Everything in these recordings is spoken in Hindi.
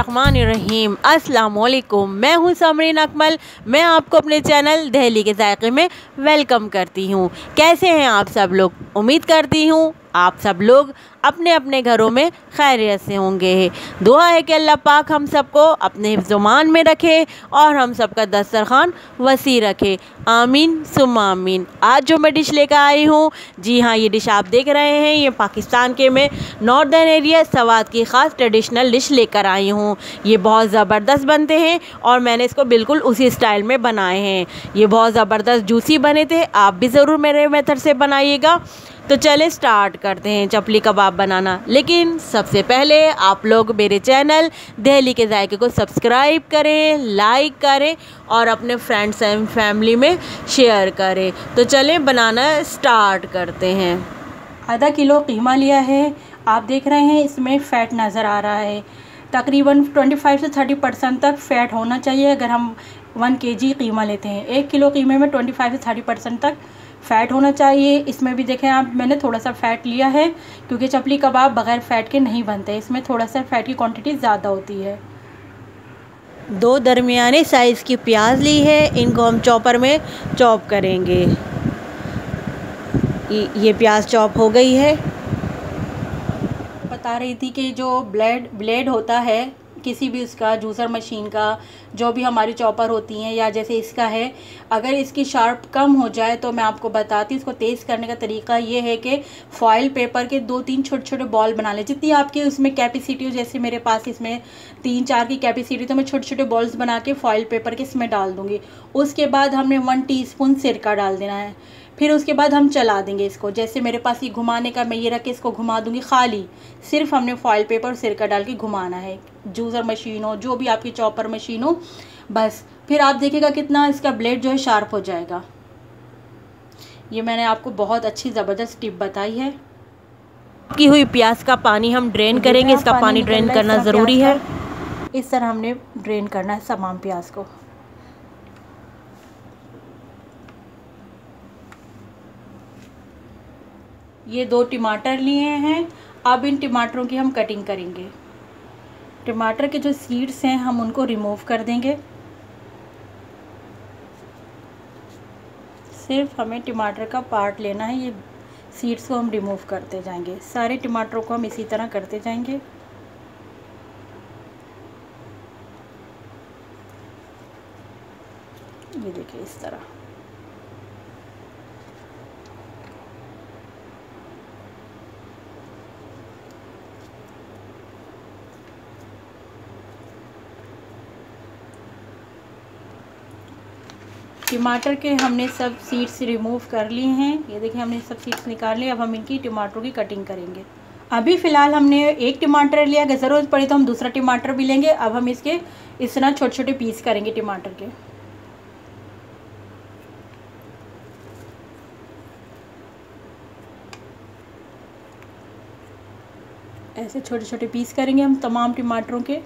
बिस्मिल्लाहिर्रहमानिर्रहीम। अस्सलाम वालेकुम। मैं हूँ समरीन अकमल। मैं आपको अपने चैनल दहली के जायके में वेलकम करती हूँ। कैसे हैं आप सब लोग? उम्मीद करती हूँ आप सब लोग अपने अपने घरों में खैरियत से होंगे। दुआ है कि अल्लाह पाक हम सबको अपने हिफ्ज़-ओ-मान में रखे और हम सबका दस्तरखान वसी रखे। आमीन सुम्मा आमीन। आज जो मैं डिश लेकर आई हूँ, जी हाँ, ये डिश आप देख रहे हैं, ये पाकिस्तान के मैं नॉर्दर्न एरिया सवात की ख़ास ट्रेडिशनल डिश लेकर आई हूँ। ये बहुत ज़बरदस्त बनते हैं और मैंने इसको बिल्कुल उसी स्टाइल में बनाए हैं। ये बहुत ज़बरदस्त जूसी बने थे। आप भी ज़रूर मेरे मेथड से बनाइएगा। तो चले स्टार्ट करते हैं चपली कबाब बनाना। लेकिन सबसे पहले आप लोग मेरे चैनल दहली के जायके को सब्सक्राइब करें, लाइक करें और अपने फ्रेंड्स एंड फैमिली में शेयर करें। तो चलें बनाना स्टार्ट करते हैं। आधा किलो कीमा लिया है। आप देख रहे हैं इसमें फ़ैट नज़र आ रहा है। तकरीबन 25 से 30% तक फ़ैट होना चाहिए अगर हम 1 kg कीमा लेते हैं। 1 किलो कीमे में 25 से 30% तक फ़ैट होना चाहिए। इसमें भी देखें आप, मैंने थोड़ा सा फ़ैट लिया है क्योंकि चपली कबाब बग़ैर फ़ैट के नहीं बनते। इसमें थोड़ा सा फ़ैट की क्वांटिटी ज़्यादा होती है। 2 दरमियाने साइज़ की प्याज ली है, इनको हम चॉपर में चॉप करेंगे। ये प्याज चॉप हो गई है। बता रही थी कि जो ब्लेड होता है किसी भी उसका, जूसर मशीन का, जो भी हमारी चॉपर होती हैं या जैसे इसका है, अगर इसकी शार्प कम हो जाए तो मैं आपको बताती हूँ इसको तेज़ करने का तरीका ये है कि फॉइल पेपर के 2-3 छोटे-छोटे बॉल बना लें। जितनी आपकी उसमें कैपेसिटी हो, जैसे मेरे पास इसमें 3-4 की कैपेसिटी, तो मैं छोटे-छोटे बॉल्स बना के फॉइल पेपर के इसमें डाल दूँगी। उसके बाद हमने 1 टीस्पून सिरका डाल देना है। फिर उसके बाद हम चला देंगे इसको। जैसे मेरे पास ये घुमाने का, मैं ये रख के इसको घुमा दूँगी खाली। सिर्फ हमने फॉइल पेपर और सिरका डाल के घुमाना है। जूसर मशीन हो, जो भी आपकी चॉपर मशीन हो, बस। फिर आप देखिएगा कितना इसका ब्लेड जो है शार्प हो जाएगा। ये मैंने आपको बहुत अच्छी ज़बरदस्त टिप बताई है। की हुई प्याज का पानी हम ड्रेन करेंगे। इसका पानी ड्रेन करना ज़रूरी है। इस तरह हमने ड्रेन करना है तमाम प्याज को। ये 2 टमाटर लिए हैं। अब इन टमाटरों की हम कटिंग करेंगे। टमाटर के जो सीड्स हैं हम उनको रिमूव कर देंगे। सिर्फ हमें टमाटर का पार्ट लेना है। ये सीड्स को हम रिमूव करते जाएंगे। सारे टमाटरों को हम इसी तरह करते जाएंगे। ये देखिए इस तरह। टमाटर के हमने सब सीड्स रिमूव कर लिए हैं। ये देखिए हमने सब सीड्स निकाल लिए। अब हम इनकी टमाटरों की कटिंग करेंगे। अभी फ़िलहाल हमने 1 टमाटर लिया, अगर ज़रूरत पड़ी तो हम दूसरा टमाटर भी लेंगे। अब हम इसके इस तरह छोटे छोटे पीस करेंगे टमाटर के। ऐसे छोटे छोटे पीस करेंगे हम तमाम टमाटरों के।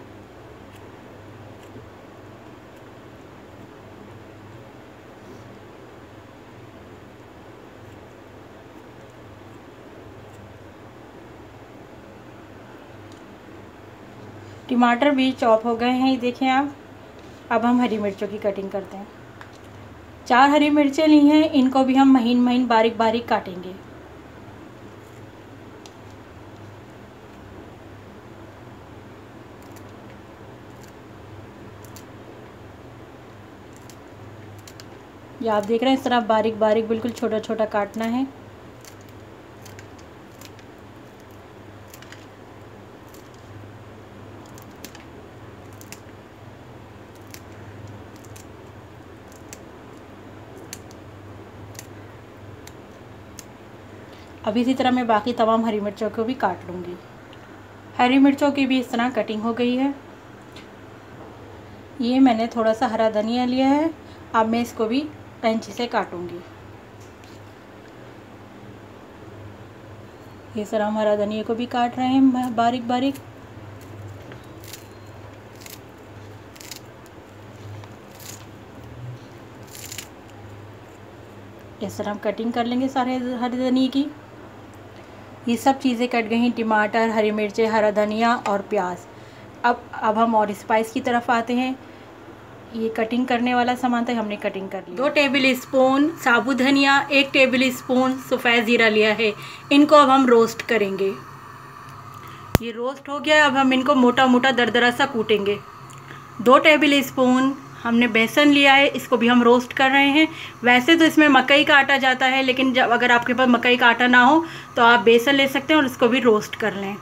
टमाटर भी चॉप हो गए हैं, ये देखें आप। अब हम हरी मिर्चों की कटिंग करते हैं। 4 हरी मिर्चें ली हैं, इनको भी हम महीन महीन बारीक बारीक काटेंगे। ये आप देख रहे हैं इस तरह बारीक बारीक बिल्कुल छोटा छोटा काटना है। अब इसी तरह मैं बाकी तमाम हरी मिर्चों को भी काट लूँगी। हरी मिर्चों की भी इस तरह कटिंग हो गई है। ये मैंने थोड़ा सा हरा धनिया लिया है। अब मैं इसको भी कैंची से काटूँगी। इस तरह हम हरा धनिया को भी काट रहे हैं बारीक बारीक। इस तरह हम कटिंग कर लेंगे सारे हरी धनिया की। ये सब चीज़ें कट गई हैं, टमाटर, हरी मिर्चें, हरा धनिया और प्याज। अब हम और स्पाइस की तरफ आते हैं। ये कटिंग करने वाला सामान था, हमने कटिंग कर लिया। 2 टेबल स्पून साबुत धनिया, 1 टेबल स्पून सफ़ेद ज़ीरा लिया है। इनको अब हम रोस्ट करेंगे। ये रोस्ट हो गया, अब हम इनको मोटा मोटा दरदरा सा कूटेंगे। 2 टेबल स्पून हमने बेसन लिया है, इसको भी हम रोस्ट कर रहे हैं। वैसे तो इसमें मकई का आटा जाता है, लेकिन जब अगर आपके पास मकई का आटा ना हो तो आप बेसन ले सकते हैं और इसको भी रोस्ट कर लें।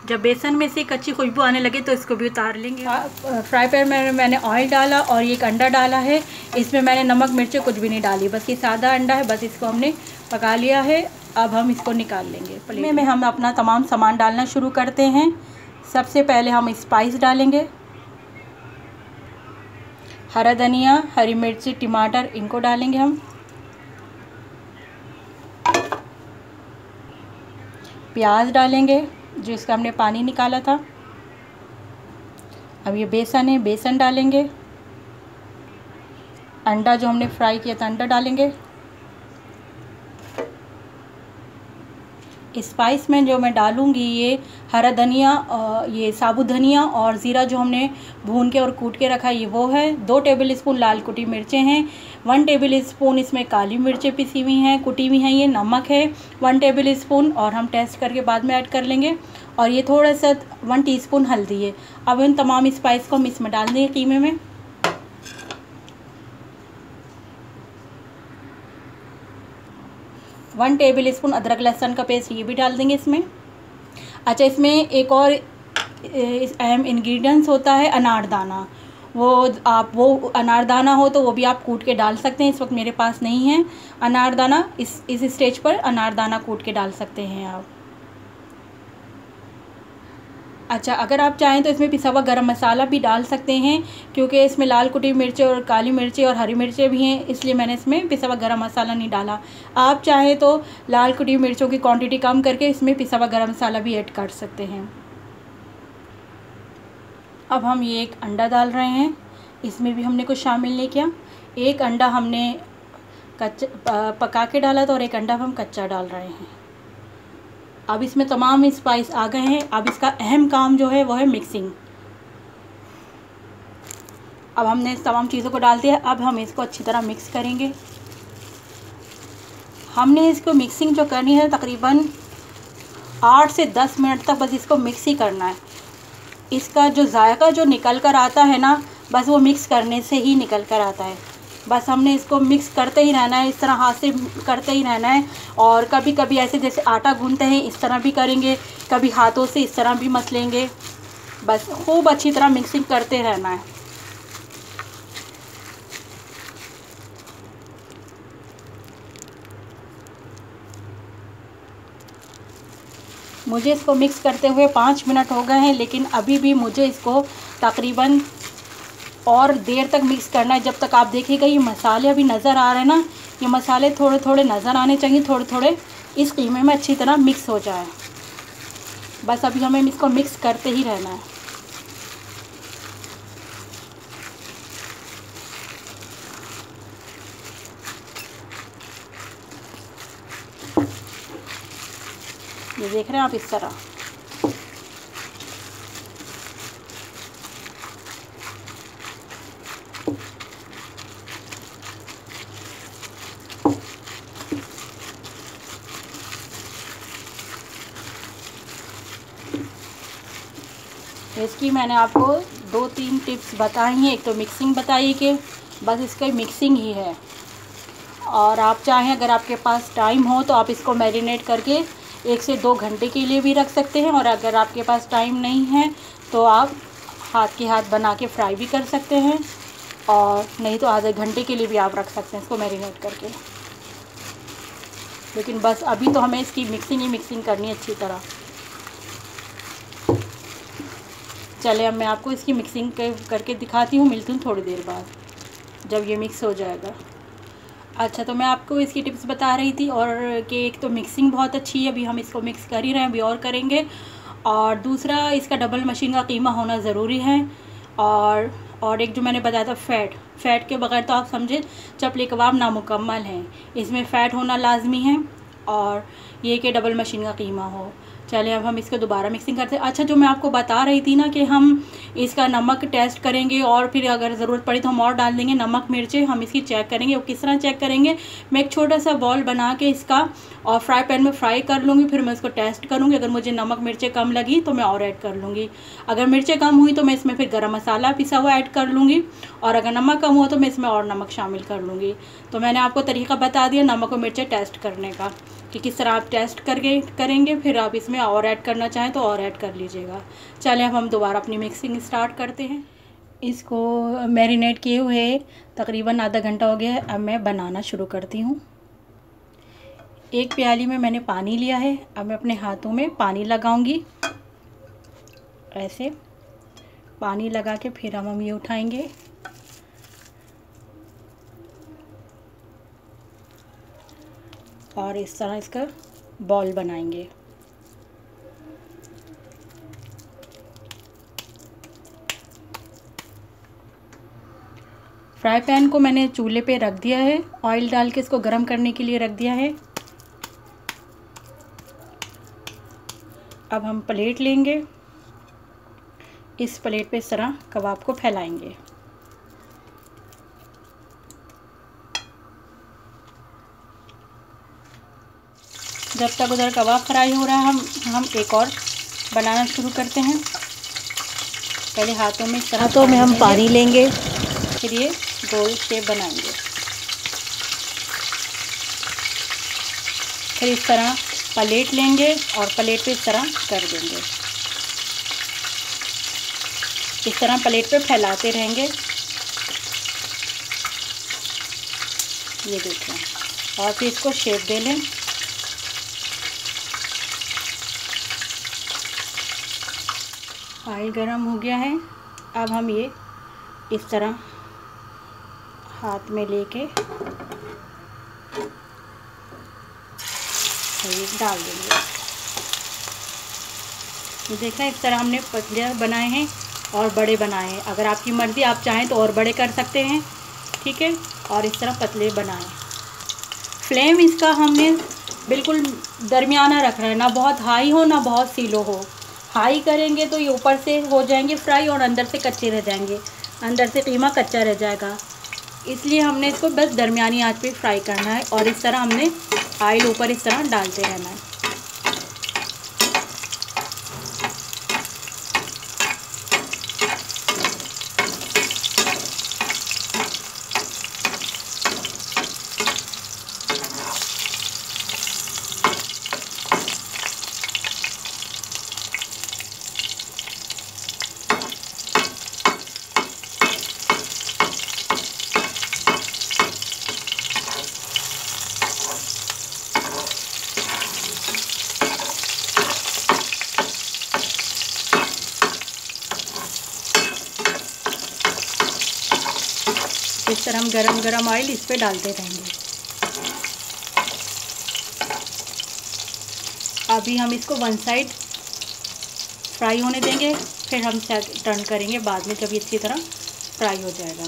जब बेसन में से कच्ची खुशबू आने लगे तो इसको भी उतार लेंगे। फ्राई पैन में मैंने ऑयल डाला और एक अंडा डाला है। इसमें मैंने नमक मिर्ची कुछ भी नहीं डाली, बस ये सादा अंडा है, बस इसको हमने पका लिया है। अब हम इसको निकाल लेंगे। प्लेट में हम अपना तमाम सामान डालना शुरू करते हैं। सबसे पहले हम स्पाइस डालेंगे। हरा धनिया, हरी मिर्ची, टमाटर, इनको डालेंगे हम। प्याज डालेंगे जो इसका हमने पानी निकाला था। अब ये बेसन है, बेसन डालेंगे। अंडा जो हमने फ्राई किया था, अंडा डालेंगे। स्पाइस में जो मैं डालूँगी ये हरा धनिया, ये साबुत धनिया और ज़ीरा जो हमने भून के और कूट के रखा है, ये वो है। 2 टेबल स्पून लाल कुटी मिर्चें हैं। 1 टेबल स्पून इसमें काली मिर्चें पिसी हुई हैं, कुटी हुई हैं। ये नमक है 1 टेबल स्पून, और हम टेस्ट करके बाद में ऐड कर लेंगे। और ये थोड़ा सा 1 टीस्पून हल्दी है। अब इन तमाम स्पाइस को हम इसमें डाल देंगे कीमे में। वन टेबल स्पून अदरक लहसुन का पेस्ट, ये भी डाल देंगे इसमें। अच्छा, इसमें एक और अहम इंग्रेडिएंट्स होता है अनारदाना। वो अनारदाना हो तो वो भी आप कूट के डाल सकते हैं। इस वक्त मेरे पास नहीं है अनारदाना। इस स्टेज पर अनारदाना कूट के डाल सकते हैं आप। अच्छा, अगर आप चाहें तो इसमें पिसा हुआ गरम मसाला भी डाल सकते हैं, क्योंकि इसमें लाल कुटी मिर्चें और काली मिर्चें और हरी मिर्चें भी हैं, इसलिए मैंने इसमें पिसा हुआ गरम मसाला नहीं डाला। आप चाहें तो लाल कुटी मिर्चों की क्वांटिटी कम करके इसमें पिसा हुआ गरम मसाला भी ऐड कर सकते हैं। अब हम ये एक अंडा डाल रहे हैं। इसमें भी हमने कुछ शामिल नहीं किया। एक अंडा हमने पका के डाला था और एक अंडा हम कच्चा डाल रहे हैं। अब इसमें तमाम स्पाइस आ गए हैं। अब इसका अहम काम जो है वो है मिक्सिंग। अब हमने इस तमाम चीज़ों को डाल दिया। अब हम इसको अच्छी तरह मिक्स करेंगे। हमने इसको मिक्सिंग जो करनी है तकरीबन 8 से 10 मिनट तक बस इसको मिक्स ही करना है। इसका जो जायका जो निकल कर आता है ना, बस वो मिक्स करने से ही निकल कर आता है। बस हमने इसको मिक्स करते ही रहना है, इस तरह हाथ से करते ही रहना है। और कभी कभी ऐसे जैसे आटा गूंथते हैं इस तरह भी करेंगे, कभी हाथों से इस तरह भी मसलेंगे। बस खूब अच्छी तरह मिक्सिंग करते रहना है। मुझे इसको मिक्स करते हुए 5 मिनट हो गए हैं, लेकिन अभी भी मुझे इसको तकरीबन और देर तक मिक्स करना है। जब तक आप देखिएगा ये मसाले अभी नज़र आ रहे हैं ना, ये मसाले थोड़े थोड़े नज़र आने चाहिए, थोड़े थोड़े इस कीमे में अच्छी तरह मिक्स हो जाए। बस अभी हमें इसको मिक्स करते ही रहना है। ये देख रहे हैं आप इस तरह। इसकी मैंने आपको 2-3 टिप्स बताई हैं। एक तो मिक्सिंग बताई कि बस इसका मिक्सिंग ही है। और आप चाहें, अगर आपके पास टाइम हो तो आप इसको मैरिनेट करके 1 से 2 घंटे के लिए भी रख सकते हैं। और अगर आपके पास टाइम नहीं है तो आप हाथ के हाथ बना के फ्राई भी कर सकते हैं, और नहीं तो आधे घंटे के लिए भी आप रख सकते हैं इसको मैरिनेट करके। लेकिन बस अभी तो हमें इसकी मिक्सिंग ही मिक्सिंग करनी है अच्छी तरह। चले, अब मैं आपको इसकी मिक्सिंग करके दिखाती हूँ। मिलती हूँ थोड़ी देर बाद जब ये मिक्स हो जाएगा। अच्छा, तो मैं आपको इसकी टिप्स बता रही थी, और कि एक तो मिक्सिंग बहुत अच्छी है, अभी हम इसको मिक्स कर ही रहे हैं, अभी और करेंगे। और दूसरा, इसका डबल मशीन का कीमा होना ज़रूरी है। और एक जो मैंने बताया था फ़ैट के बगैर तो आप समझे चपली कबाब नामुकम्मल हैं। इसमें फ़ैट होना लाजमी है, और ये कि डबल मशीन का कीमा हो। चलिए अब हम इसको दोबारा मिक्सिंग करते हैं। अच्छा, जो मैं आपको बता रही थी ना कि हम इसका नमक टेस्ट करेंगे और फिर अगर ज़रूरत पड़ी तो हम और डाल देंगे नमक मिर्चें, हम इसकी चेक करेंगे। वो किस तरह चेक करेंगे, मैं एक छोटा सा बॉल बना के इसका और फ्राई पैन में फ्राई कर लूँगी, फिर मैं इसको टेस्ट करूँगी। अगर मुझे नमक मिर्चें कम लगी तो मैं और ऐड कर लूँगी। अगर मिर्चें कम हुई तो मैं इसमें फिर गरम मसाला पिसा हुआ ऐड कर लूँगी, और अगर नमक कम हुआ तो मैं इसमें और नमक शामिल कर लूँगी। तो मैंने आपको तरीका बता दिया नमक और मिर्चें टेस्ट करने का कि किस तरह आप टेस्ट करके करेंगे, फिर आप इसमें और ऐड करना चाहें तो और ऐड कर लीजिएगा। चलिए अब हम दोबारा अपनी मिक्सिंग स्टार्ट करते हैं। इसको मैरिनेट किए हुए तकरीबन आधा घंटा हो गया है। अब मैं बनाना शुरू करती हूँ। एक प्याली में मैंने पानी लिया है। अब मैं अपने हाथों में पानी लगाऊंगी, ऐसे पानी लगा के फिर हम ये उठाएंगे। और इस तरह इसका बॉल बनाएंगे। फ्राई पैन को मैंने चूल्हे पे रख दिया है, ऑयल डाल के इसको गरम करने के लिए रख दिया है। अब हम प्लेट लेंगे, इस प्लेट पे इस तरह कबाब को फैलाएंगे। जब तक उधर कबाब फ्राई हो रहा है हम एक और बनाना शुरू करते हैं। पहले हाथों में इस तरह हाथों में हम पानी लेंगे, फिर ये गोल शेप बनाएंगे। फिर इस तरह प्लेट लेंगे और प्लेट पे इस तरह कर देंगे। इस तरह प्लेट पे फैलाते रहेंगे, ये देखें, और फिर इसको शेप दे लें। ऑयल गरम हो गया है। अब हम ये इस तरह हाथ में लेके ये डाल देंगे। ये देखा, इस तरह हमने पतले बनाए हैं और बड़े बनाए हैं। अगर आपकी मर्ज़ी, आप चाहें तो और बड़े कर सकते हैं, ठीक है। और इस तरह पतले बनाएं। फ्लेम इसका हमने बिल्कुल दरमियाना रखना है, ना बहुत हाई हो ना बहुत स्लो हो। हाई करेंगे तो ये ऊपर से हो जाएंगे फ्राई और अंदर से कच्चे रह जाएंगे, अंदर से कीमा कच्चा रह जाएगा। इसलिए हमने इसको बस दरमियानी आंच पे फ्राई करना है और इस तरह हमने ऑयल ऊपर इस तरह डालते रहना है। इस तरह हम गरम गरम ऑयल इस पे डालते रहेंगे। अभी हम इसको वन साइड फ्राई होने देंगे, फिर हम टर्न करेंगे बाद में जब ये अच्छी तरह फ्राई हो जाएगा।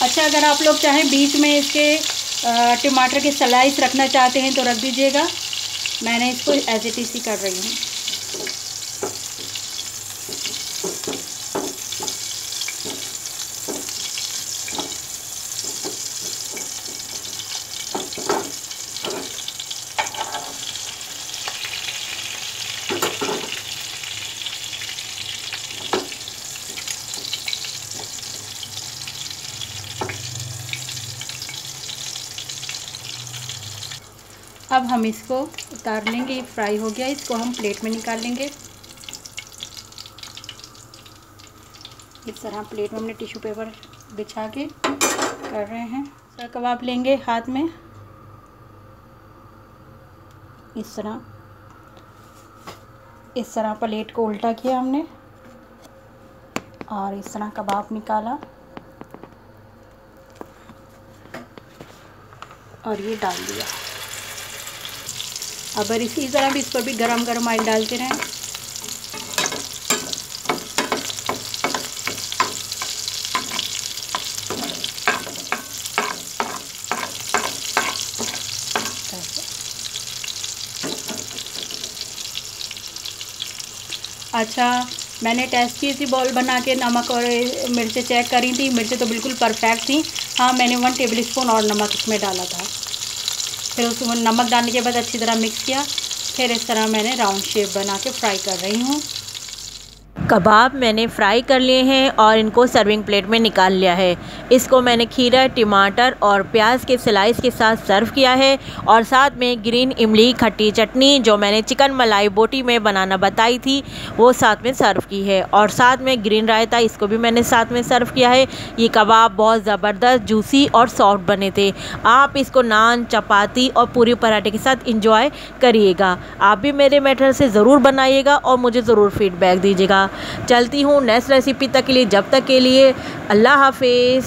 अच्छा, अगर आप लोग चाहें बीच में इसके टमाटर के स्लाइस रखना चाहते हैं तो रख दीजिएगा। मैंने इसको एज इट इज़ ही कर रही हूँ। अब हम इसको उतार लेंगे, ये फ्राई हो गया। इसको हम प्लेट में निकाल लेंगे। इस तरह प्लेट में हमने टिश्यू पेपर बिछा के कर रहे हैं। सर कबाब लेंगे हाथ में, इस तरह प्लेट को उल्टा किया हमने और इस तरह कबाब निकाला और ये डाल दिया। अब इसी तरह भी इस पर भी गरम गरम ऑयल डालते रहें। अच्छा, मैंने टेस्ट की थी बॉल बना के, नमक और मिर्चें चेक करी थी, मिर्चें तो बिल्कुल परफेक्ट थी। हाँ, मैंने 1 टेबल स्पून और नमक इसमें डाला था। फिर उसमें नमक डालने के बाद अच्छी तरह मिक्स किया। फिर इस तरह मैंने राउंड शेप बना के फ्राई कर रही हूँ। कबाब मैंने फ्राई कर लिए हैं और इनको सर्विंग प्लेट में निकाल लिया है। इसको मैंने खीरा, टमाटर और प्याज के स्लाइस के साथ सर्व किया है और साथ में ग्रीन इमली खट्टी चटनी जो मैंने चिकन मलाई बोटी में बनाना बताई थी वो साथ में सर्व की है, और साथ में ग्रीन रायता इसको भी मैंने साथ में सर्व किया है। ये कबाब बहुत ज़बरदस्त, जूसी और सॉफ्ट बने थे। आप इसको नान, चपाती और पूरी पराठे के साथ इंजॉय करिएगा। आप भी मेरे मेथड से ज़रूर बनाइएगा और मुझे ज़रूर फीडबैक दीजिएगा। चलती हूँ नेक्स्ट रेसिपी तक के लिए, जब तक के लिए अल्लाह हाफिज़।